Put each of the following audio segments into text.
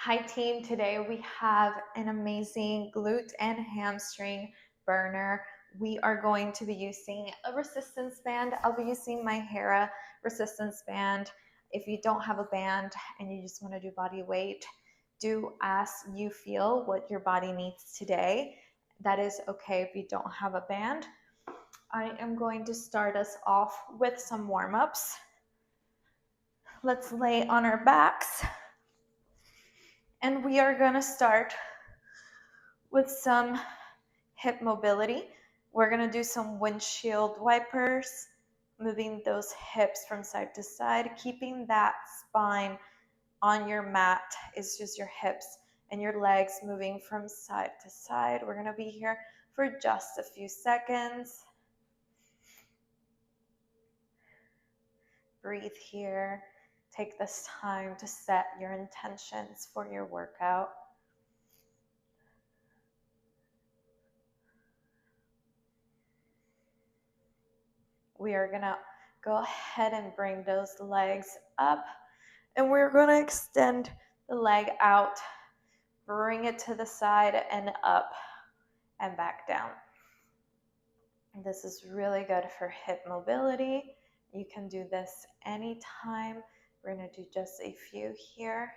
Hi team, today we have an amazing glute and hamstring burner. We are going to be using a resistance band. I'll be using my HERA resistance band. If you don't have a band and you just want to do body weight, do as you feel what your body needs today. That is okay if you don't have a band. I am going to start us off with some warm-ups. Let's lay on our backs. And we are going to start with some hip mobility. We're going to do some windshield wipers, moving those hips from side to side, keeping that spine on your mat. It's just your hips and your legs moving from side to side. We're going to be here for just a few seconds. Breathe here. Take this time to set your intentions for your workout. We are going to go ahead and bring those legs up, and we're going to extend the leg out, bring it to the side and up and back down. This is really good for hip mobility. You can do this anytime. We're going to do just a few here.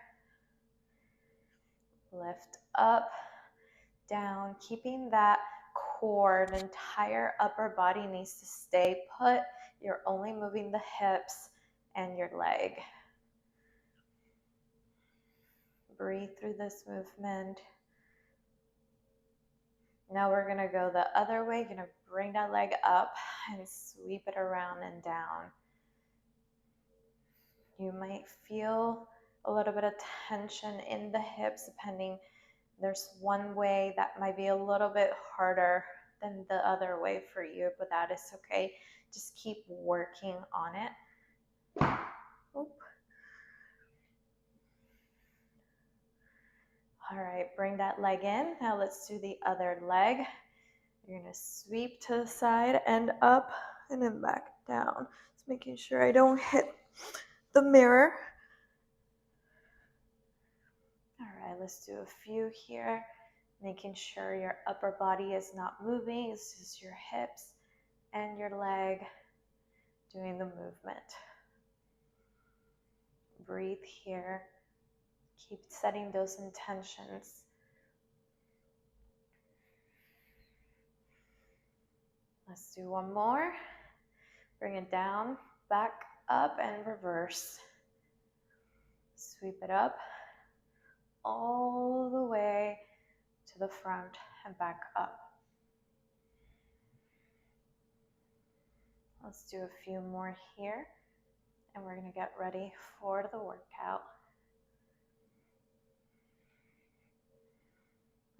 Lift up, down, keeping that core, the entire upper body needs to stay put. You're only moving the hips and your leg. Breathe through this movement. Now we're going to go the other way. You're going to bring that leg up and sweep it around and down. You might feel a little bit of tension in the hips depending. There's one way that might be a little bit harder than the other way for you, but that is okay. Just keep working on it. Oop. All right, bring that leg in. Now let's do the other leg. You're going to sweep to the side and up and then back down. Just making sure I don't hit the mirror. All right, let's do a few here. Making sure your upper body is not moving. It's just your hips and your leg doing the movement. Breathe here. Keep setting those intentions. Let's do one more. Bring it down, back up, and reverse. Sweep it up all the way to the front and back up. Let's do a few more here, and we're going to get ready for the workout.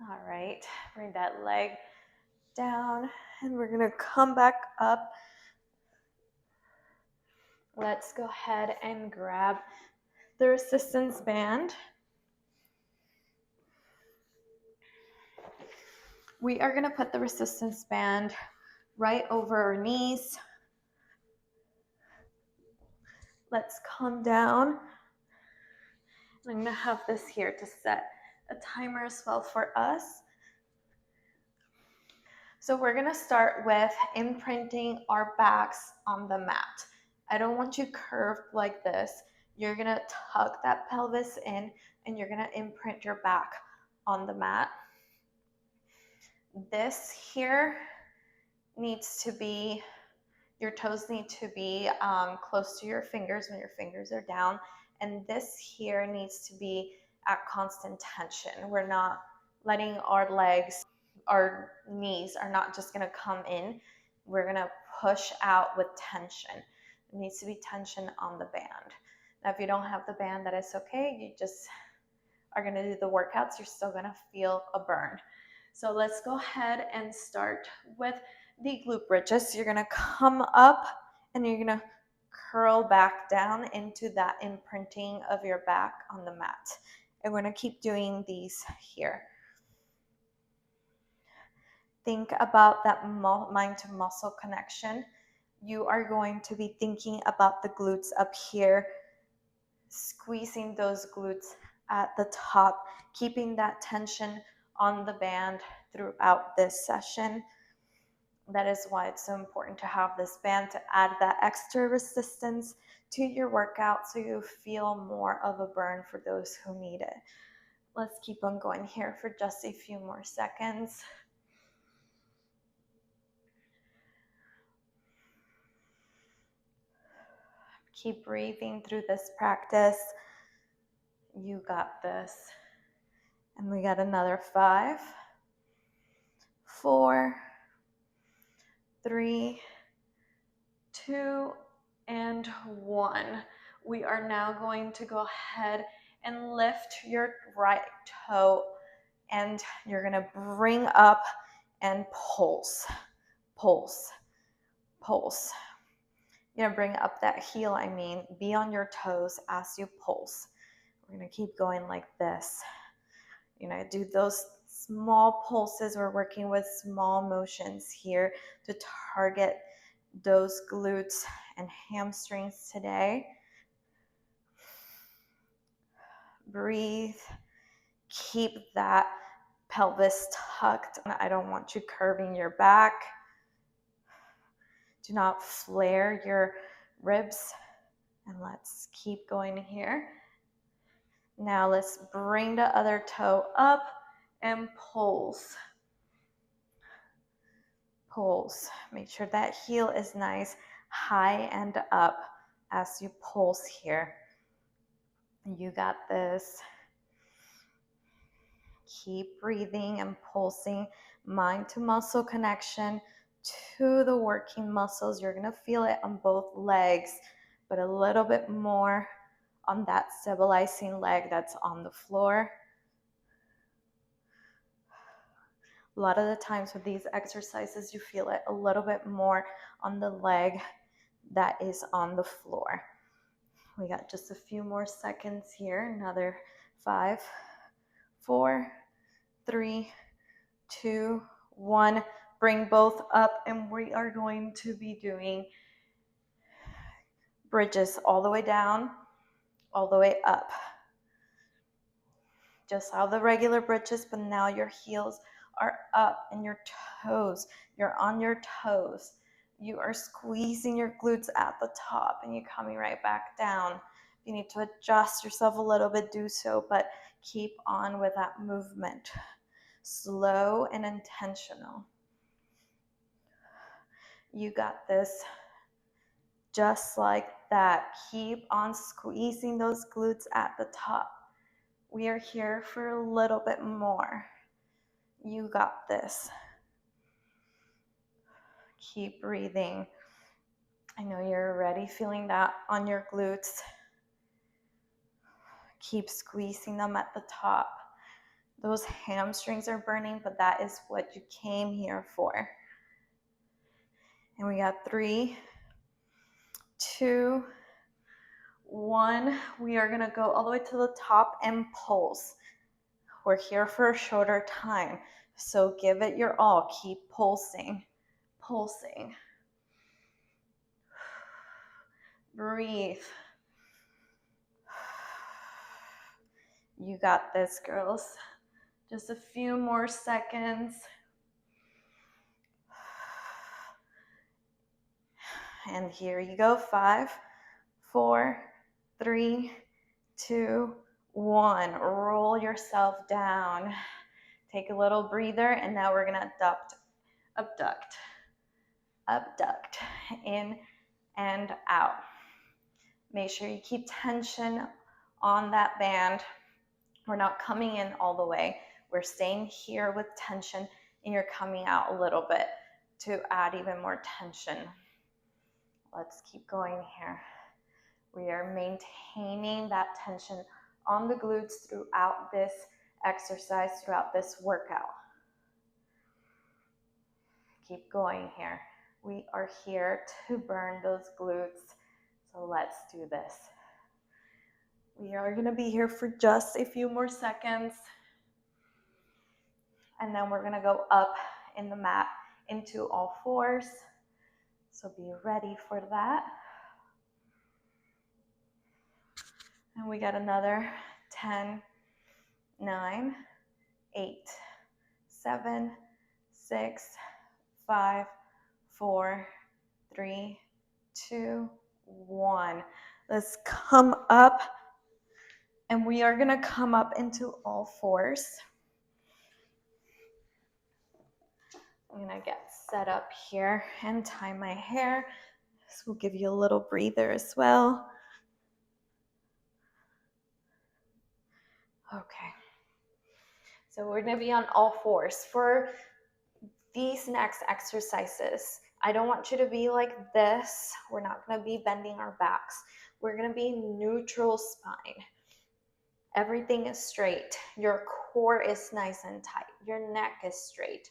All right, bring that leg down, and we're going to come back up. Let's go ahead and grab the resistance band. We are going to put the resistance band right over our knees. Let's come down. I'm going to have this here to set a timer as well for us. So we're going to start with imprinting our backs on the mat. I don't want you curved like this. You're going to tuck that pelvis in and you're going to imprint your back on the mat. This here needs to be, your toes need to be close to your fingers when your fingers are down. And this here needs to be at constant tension. We're not letting our legs, our knees are not just going to come in. We're going to push out with tension. There needs to be tension on the band. Now, if you don't have the band, that is okay. You just are going to do the workouts. You're still going to feel a burn. So let's go ahead and start with the glute bridges. You're going to come up and you're going to curl back down into that imprinting of your back on the mat. And we're going to keep doing these here. Think about that mind to muscle connection. You are going to be thinking about the glutes up here, squeezing those glutes at the top, keeping that tension on the band throughout this session. That is why it's so important to have this band to add that extra resistance to your workout so you feel more of a burn for those who need it. Let's keep on going here for just a few more seconds. Keep breathing through this practice. You got this. And we got another 5, 4, 3, 2, and 1. We are now going to go ahead and lift your right toe, and you're going to bring up and pulse, pulse, pulse. You're going to bring up that heel, be on your toes as you pulse. We're going to keep going like this. You're going to do those small pulses. We're working with small motions here to target those glutes and hamstrings today. Breathe. Keep that pelvis tucked. I don't want you curving your back. Do not flare your ribs. And let's keep going here. Now let's bring the other toe up and pulse. Pulse. Make sure that heel is nice, high and up as you pulse here. You got this. Keep breathing and pulsing. Mind to muscle connection to the working muscles. You're going to feel it on both legs, but a little bit more on that stabilizing leg that's on the floor. A lot of the times with these exercises, you feel it a little bit more on the leg that is on the floor. We got just a few more seconds here. Another 5, 4, 3, 2, 1. Bring both up, and we are going to be doing bridges all the way down, all the way up. Just how the regular bridges, but now your heels are up and your toes, you're on your toes. You are squeezing your glutes at the top and you're coming right back down. If you need to adjust yourself a little bit, do so, but keep on with that movement. Slow and intentional. You got this. Just like that. Keep on squeezing those glutes at the top. We are here for a little bit more. You got this. Keep breathing. I know you're already feeling that on your glutes. Keep squeezing them at the top. Those hamstrings are burning, but that is what you came here for. And we got 3, 2, 1. We are going to go all the way to the top and pulse. We're here for a shorter time, so give it your all. Keep pulsing, pulsing. Breathe. You got this, girls. Just a few more seconds. And here you go. 5, 4, 3, 2, 1. Roll yourself down. Take a little breather, and now we're gonna abduct, abduct, in and out. Make sure you keep tension on that band. We're not coming in all the way. We're staying here with tension, and you're coming out a little bit to add even more tension. Let's keep going here. We are maintaining that tension on the glutes throughout this exercise, throughout this workout. Keep going here. We are here to burn those glutes, so let's do this. We are going to be here for just a few more seconds, and then we're going to go up in the mat into all fours, so be ready for that. And we got another 10, 9, 8, 7, 6, 5, 4, 3, 2, 1. Let's come up, and we are going to come up into all fours. I'm going to get set up here and tie my hair. This will give you a little breather as well. Okay. So we're going to be on all fours. For these next exercises, I don't want you to be like this. We're not going to be bending our backs. We're going to be neutral spine. Everything is straight. Your core is nice and tight. Your neck is straight.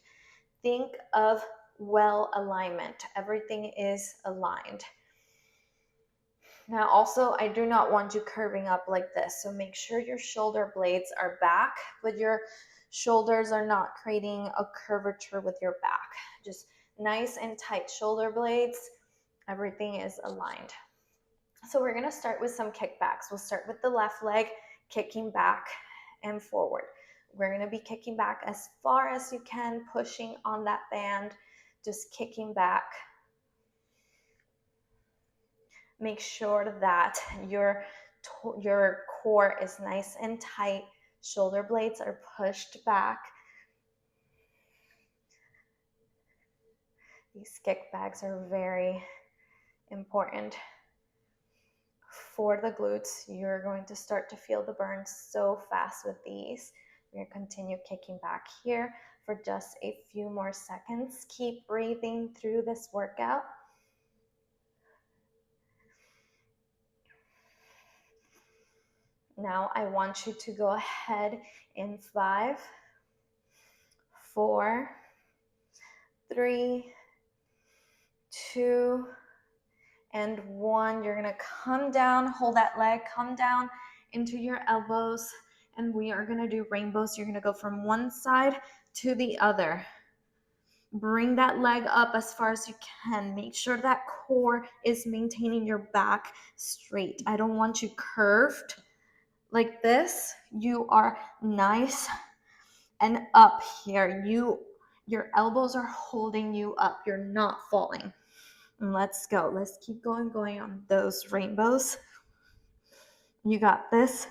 Think of well alignment. Everything is aligned. Now also, I do not want you curving up like this. So make sure your shoulder blades are back, but your shoulders are not creating a curvature with your back. Just nice and tight shoulder blades. Everything is aligned. So we're going to start with some kickbacks. We'll start with the left leg, kicking back and forward. We're going to be kicking back as far as you can, pushing on that band, just kicking back. Make sure that your core is nice and tight. Shoulder blades are pushed back. These kickbacks are very important for the glutes. You're going to start to feel the burn so fast with these. We're going to continue kicking back here for just a few more seconds. Keep breathing through this workout. Now I want you to go ahead in 5, 4, 3, 2, and 1. You're going to come down, hold that leg, come down into your elbows, and we are going to do rainbows. You're going to go from one side to the other. Bring that leg up as far as you can. Make sure that core is maintaining your back straight. I don't want you curved like this. You are nice and up here. Your elbows are holding you up. You're not falling. And let's go. Let's keep going on those rainbows. You got this.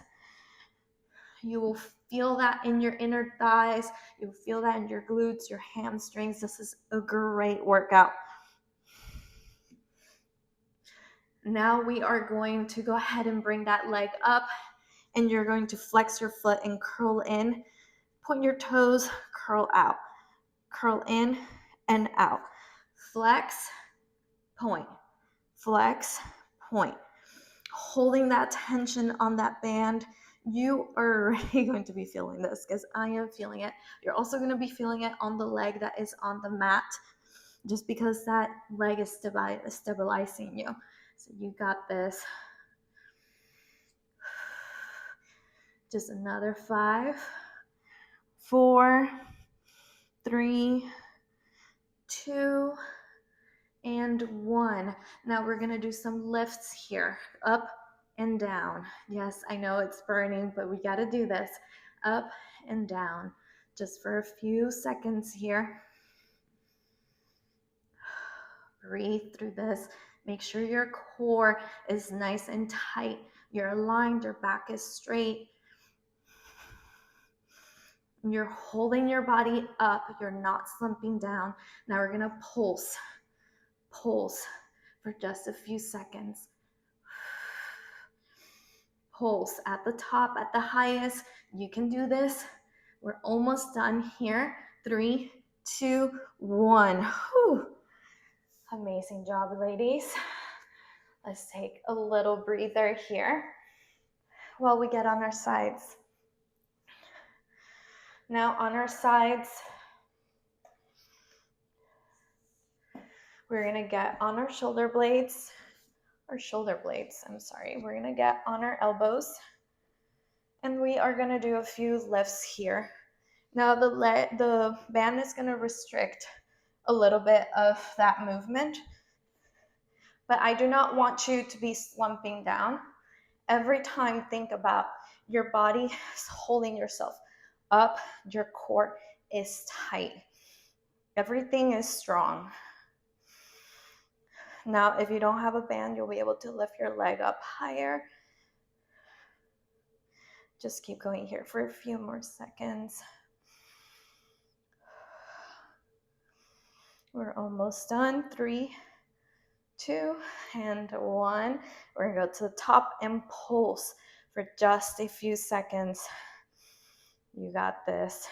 You will feel that in your inner thighs. You'll feel that in your glutes, your hamstrings. This is a great workout. Now we are going to go ahead and bring that leg up, and you're going to flex your foot and curl in. Point your toes, curl out. Curl in and out. Flex, point. Flex, point. Holding that tension on that band. You are already going to be feeling this because I am feeling it. You're also going to be feeling it on the leg that is on the mat, just because that leg is stabilizing you. So you got this. Just another 5, 4, 3, 2, and 1. Now we're going to do some lifts here. Up and down. Yes, I know it's burning, but we got to do this. Up and down. Just for a few seconds here. Breathe through this. Make sure your core is nice and tight. You're aligned. Your back is straight. You're holding your body up. You're not slumping down. Now we're going to pulse. Pulse for just a few seconds. Pulse at the top, at the highest. You can do this. We're almost done here. 3, 2, 1. Whew. Amazing job, ladies. Let's take a little breather here while we get on our sides. Now on our sides, we're going to get on our shoulder blades. We're going to get on our elbows, and we are going to do a few lifts here. Now the band is going to restrict a little bit of that movement, but I do not want you to be slumping down. Every time, think about your body holding yourself. up. Your core is tight. Everything is strong. Now, if you don't have a band, you'll be able to lift your leg up higher. Just keep going here for a few more seconds. We're almost done. 3, 2, and 1. We're gonna go to the top and pulse for just a few seconds. You got this.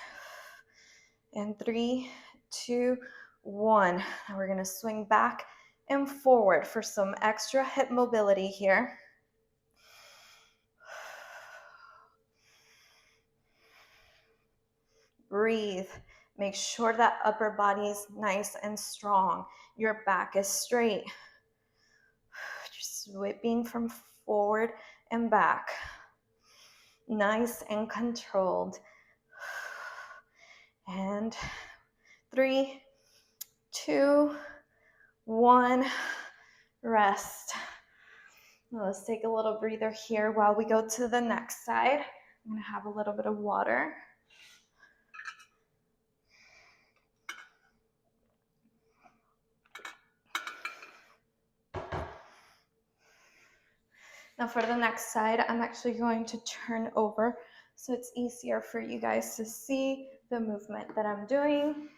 And 3, 2, 1. Now we're gonna swing back and forward for some extra hip mobility here. Breathe. Make sure that upper body is nice and strong. Your back is straight. Just whipping from forward and back. Nice and controlled. And 3, 2, 1. Rest. Now let's take a little breather here while we go to the next side. I'm going to have a little bit of water. Now for the next side, I'm actually going to turn over so it's easier for you guys to see the movement that I'm doing.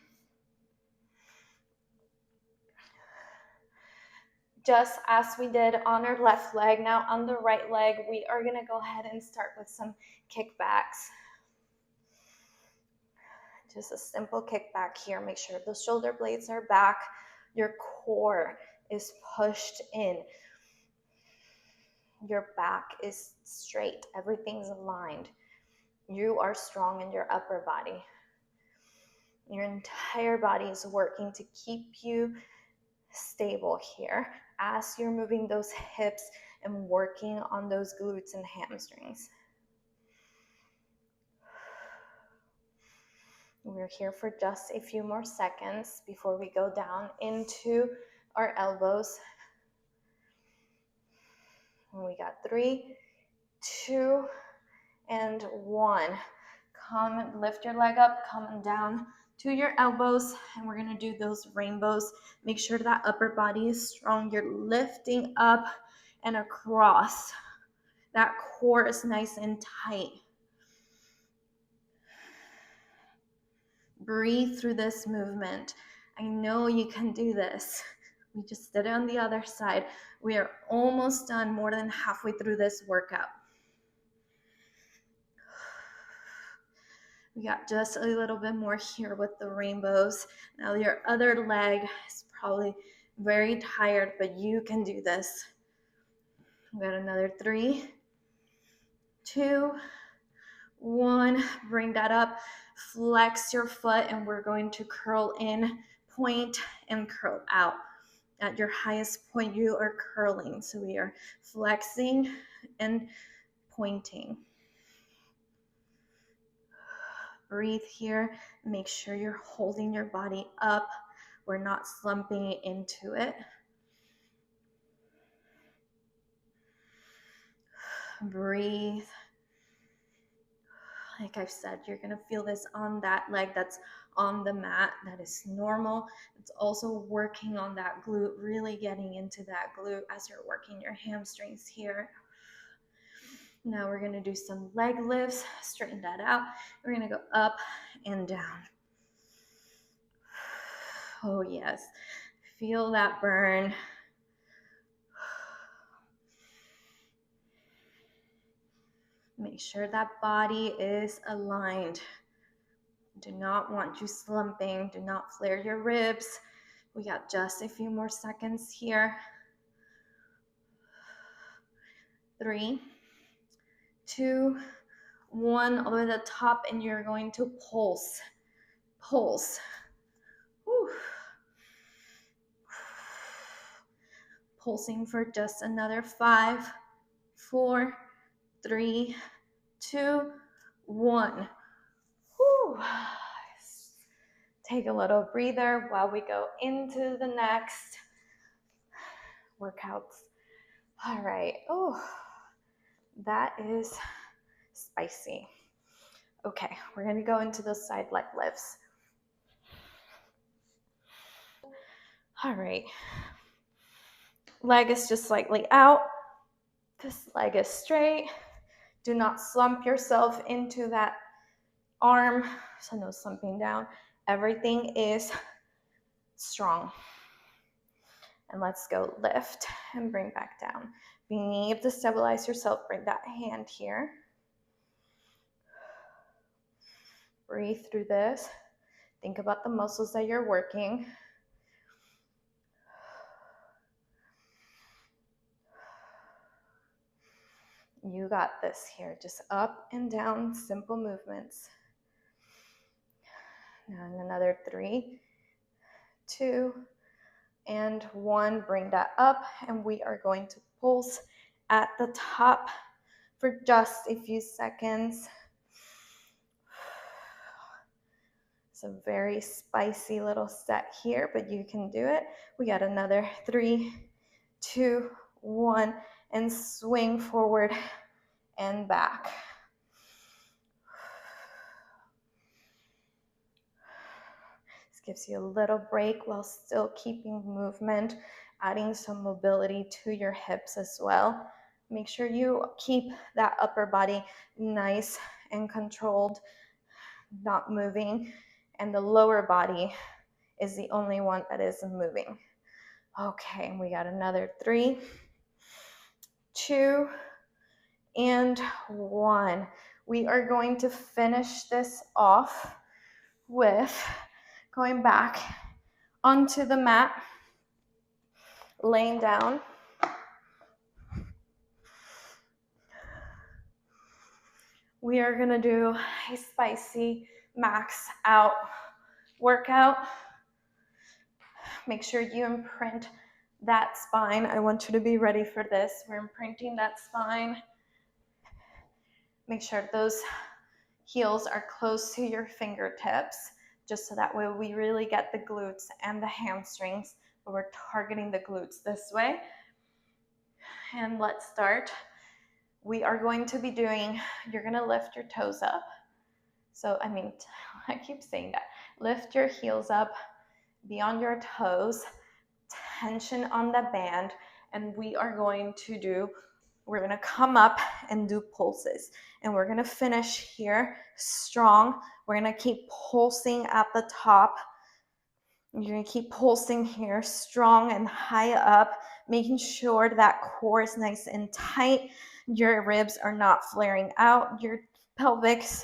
Just as we did on our left leg, now on the right leg, we are going to go ahead and start with some kickbacks. Just a simple kickback here. Make sure the shoulder blades are back. Your core is pushed in. Your back is straight. Everything's aligned. You are strong in your upper body. Your entire body is working to keep you stable here as you're moving those hips and working on those glutes and hamstrings. We're here for just a few more seconds before we go down into our elbows. And we got 3, 2, and 1. Come and lift your leg up, come down to your elbows, and we're gonna do those rainbows. Make sure that upper body is strong. You're lifting up and across. That core is nice and tight. Breathe through this movement. I know you can do this. We just did it on the other side. We are almost done, more than halfway through this workout. We got just a little bit more here with the rainbows. Now your other leg is probably very tired, but you can do this. We got another 3, 2, 1. Bring that up. Flex your foot, and we're going to curl in, point, and curl out. At your highest point, you are curling. So we are flexing and pointing. Breathe here. Make sure you're holding your body up. We're not slumping into it. Breathe. Like I've said, you're going to feel this on that leg that's on the mat. That is normal. It's also working on that glute, really getting into that glute as you're working your hamstrings here. Now we're going to do some leg lifts. Straighten that out. We're going to go up and down. Oh, yes. Feel that burn. Make sure that body is aligned. Do not want you slumping. Do not flare your ribs. We got just a few more seconds here. 3, 2, 1. All the way to the top, and you're going to pulse. Pulse. Whew. Pulsing for just another 5, 4, 3, 2, 1. Whew. Take a little breather while we go into the next workouts. All right. Oh, that is spicy. Okay, we're gonna go into those side leg lifts. All right, leg is just slightly out. This leg is straight. Do not slump yourself into that arm, so no slumping down. Everything is strong. And let's go lift and bring back down. If you need to stabilize yourself, bring that hand here. Breathe through this. Think about the muscles that you're working. You got this here. Just up and down, simple movements. Now in another 3, 2, and 1. Bring that up, and we are going to pulse at the top for just a few seconds. It's a very spicy little set here, but you can do it. We got another 3, 2, 1, and swing forward and back. This gives you a little break while still keeping movement, adding some mobility to your hips as well. Make sure you keep that upper body nice and controlled, not moving, and the lower body is the only one that is moving. Okay, we got another 3, 2, and 1. We are going to finish this off with going back onto the mat, laying down. We are gonna do a spicy max out workout. Make sure you imprint that spine. I want you to be ready for this. We're imprinting that spine. Make sure those heels are close to your fingertips, just so that way we really get the glutes and the hamstrings, but we're targeting the glutes this way. And let's start. We are going to be doing, you're gonna lift your toes up. So, I keep saying that. Lift your heels up beyond your toes, tension on the band, and we're going to come up and do pulses. And we're gonna finish here strong. We're gonna keep pulsing at the top. You're gonna keep pulsing here strong and high up, making sure that core is nice and tight. Your ribs are not flaring out. Your pelvis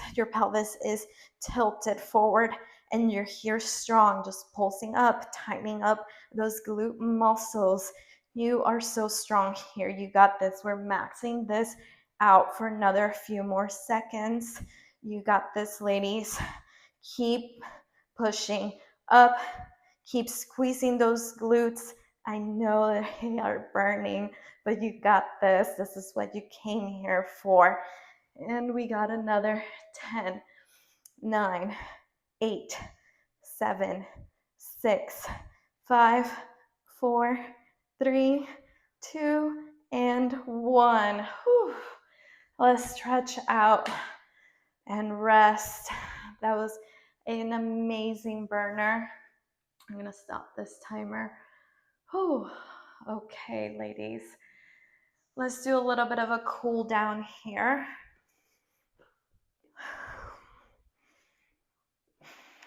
is tilted forward, and you're here strong, just pulsing up, tightening up those glute muscles. You are so strong here. You got this. We're maxing this out for another few more seconds. You got this, ladies. Keep pushing up. Keep squeezing those glutes. I know that they are burning, but you got this. This is what you came here for. And we got another 10, 9, 8, 7, 6, 5, 4, 3, 2, and 1. Whew. Let's stretch out and rest. That was an amazing burner. I'm going to stop this timer. Whew. Okay, ladies. Let's do a little bit of a cool down here.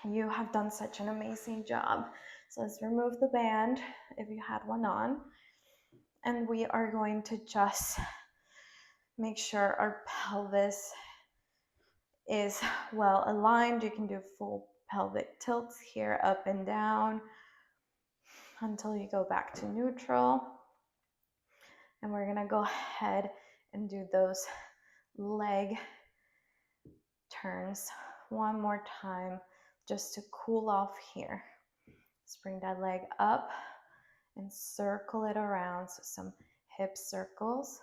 You have done such an amazing job. So let's remove the band if you had one on. And we are going to just make sure our pelvis is well aligned. You can do full pelvic tilts here, up and down, until you go back to neutral. And we're gonna go ahead and do those leg turns one more time, just to cool off here. Let's bring that leg up and circle it around. So some hip circles.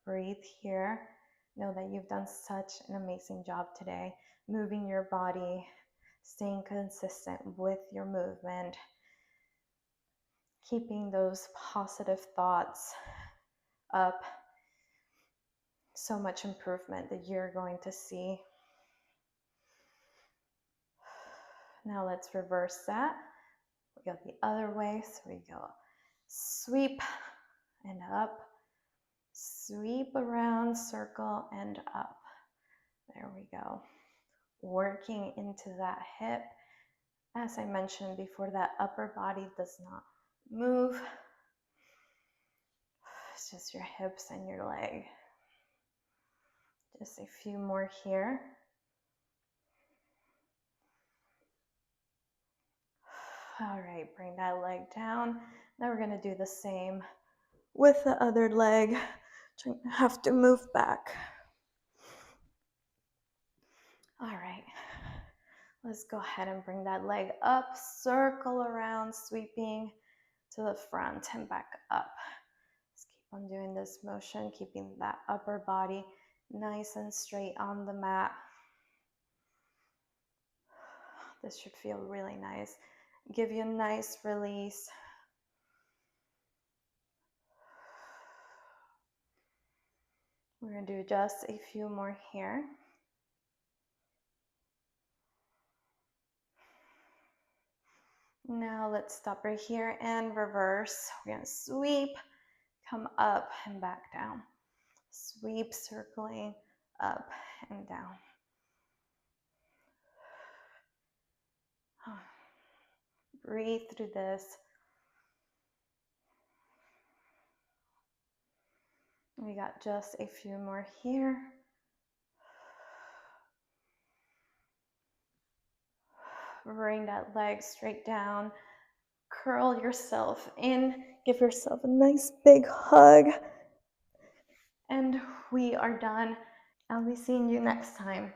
Breathe here. Know that you've done such an amazing job today, moving your body, staying consistent with your movement, keeping those positive thoughts up, so much improvement that you're going to see. Now let's reverse that. We go the other way. So we go sweep and up, sweep around, circle and up. There we go. Working into that hip. As I mentioned before, that upper body does not move. It's just your hips and your leg. Just a few more here. All right, bring that leg down. Now we're going to do the same with the other leg. Have to move back. All right, let's go ahead and bring that leg up, circle around, sweeping to the front and back up. Let's keep on doing this motion, keeping that upper body nice and straight on the mat. This should feel really nice. Give you a nice release. We're going to do just a few more here. Now let's stop right here and reverse. We're going to sweep, come up and back down. Sweep, circling up and down. Breathe through this. We got just a few more here. Bring that leg straight down. Curl yourself in. Give yourself a nice big hug. And we are done. I'll be seeing you next time.